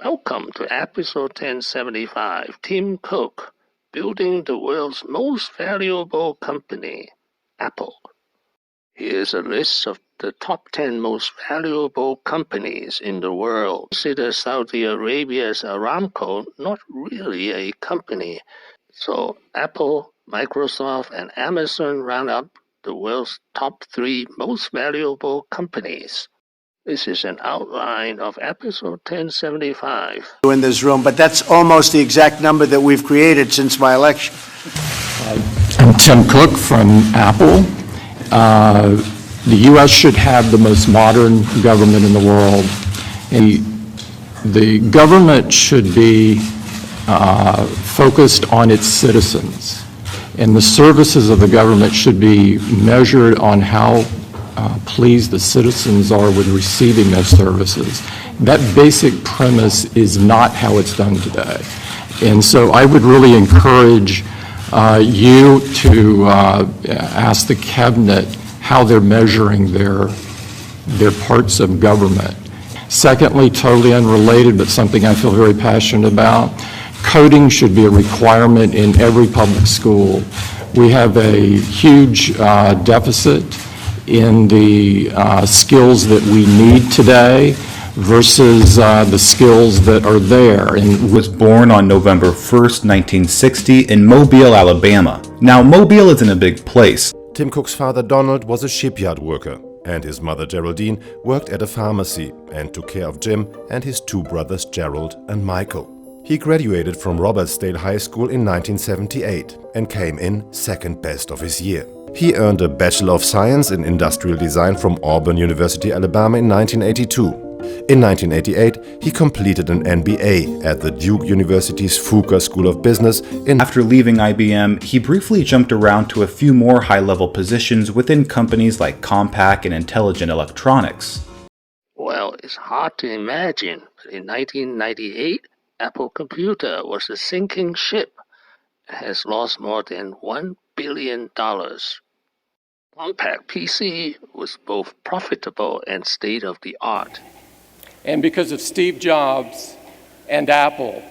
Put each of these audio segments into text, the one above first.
Welcome to episode 1075, Tim Cook, building the world's most valuable company, Apple. Here's a list of the top 10 most valuable companies in the world. Consider Saudi Arabia's Aramco not really a company. So Apple, Microsoft, and Amazon round up the world's top 3 most valuable companies. This is an outline of episode 1075. In this room, but that's almost the exact number that we've created since my election. I'm Tim Cook from Apple. The U.S. should have the most modern government in the world. The government should be focused on its citizens, and the services of the government should be measured on how pleased the citizens are with receiving those services. That basic premise is not how it's done today. And so I would really encourage you to ask the cabinet how they're measuring their parts of government. Secondly, totally unrelated, but something I feel very passionate about, coding should be a requirement in every public school. We have a huge deficit in the skills that we need today versus the skills that are there. And was born on November 1st, 1960 in Mobile, Alabama. Now, Mobile isn't a big place. Tim Cook's father Donald was a shipyard worker, and his mother Geraldine worked at a pharmacy and took care of Jim and his 2 brothers Gerald and Michael. He graduated from Robertsdale High School in 1978 and came in second best of his year. He earned a Bachelor of Science in Industrial Design from Auburn University, Alabama in 1982. In 1988, he completed an MBA at the Duke University's Fuqua School of Business. After leaving IBM, he briefly jumped around to a few more high-level positions within companies like Compaq and Intelligent Electronics. Well, it's hard to imagine, but in 1998, Apple Computer was a sinking ship. It has lost more than $1 billion. Compaq PC was both profitable and state-of-the-art. And because of Steve Jobs and Apple,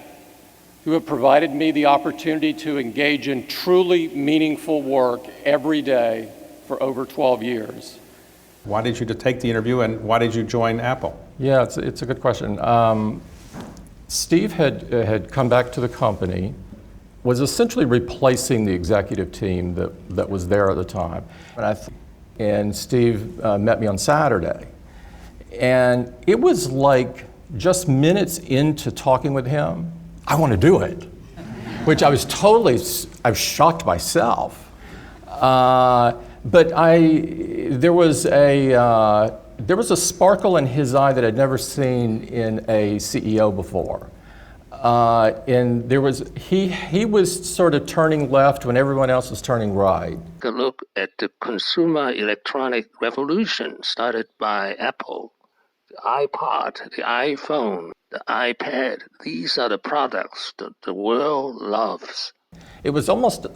who have provided me the opportunity to engage in truly meaningful work every day for over 12 years. Why did you take the interview, and why did you join Apple? Yeah, it's a good question. Steve had come back to the company, was essentially replacing the executive team that was there at the time. And Steve met me on Saturday. And it was like just minutes into talking with him, I want to do it, which I was shocked myself. But there was a sparkle in his eye that I'd never seen in a CEO before. And he was sort of turning left when everyone else was turning right. Take a look at the consumer electronic revolution started by Apple. The iPod, the iPhone, the iPad, these are the products that the world loves. It was almost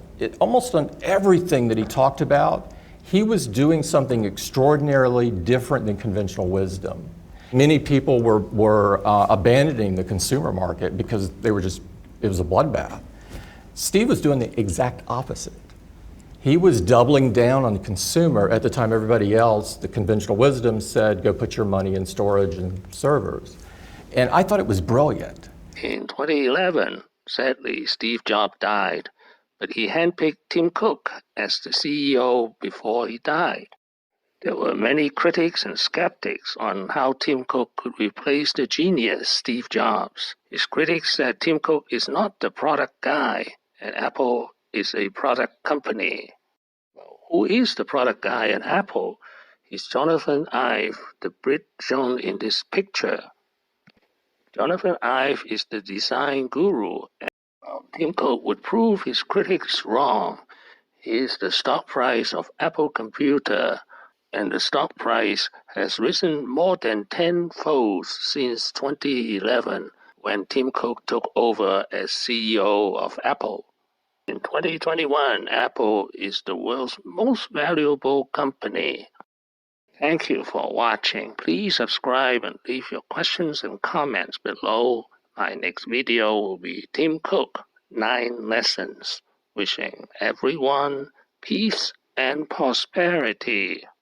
on everything that he talked about, he was doing something extraordinarily different than conventional wisdom. Many people were abandoning the consumer market because it was a bloodbath. Steve was doing the exact opposite. He was doubling down on the consumer at the time everybody else, the conventional wisdom, said, go put your money in storage and servers. And I thought it was brilliant. In 2011, sadly, Steve Jobs died, but he handpicked Tim Cook as the CEO before he died. There were many critics and skeptics on how Tim Cook could replace the genius Steve Jobs. His critics said Tim Cook is not the product guy, and Apple is a product company. Well, who is the product guy at Apple? He's Jonathan Ive, the Brit shown in this picture. Jonathan Ive is the design guru, and Tim Cook would prove his critics wrong. He is the stock price of Apple Computer, and the stock price has risen more than 10-fold since 2011, when Tim Cook took over as CEO of Apple. In 2021, Apple is the world's most valuable company. Thank you for watching. Please subscribe and leave your questions and comments below. My next video will be Tim Cook, 9 Lessons. Wishing everyone peace and prosperity.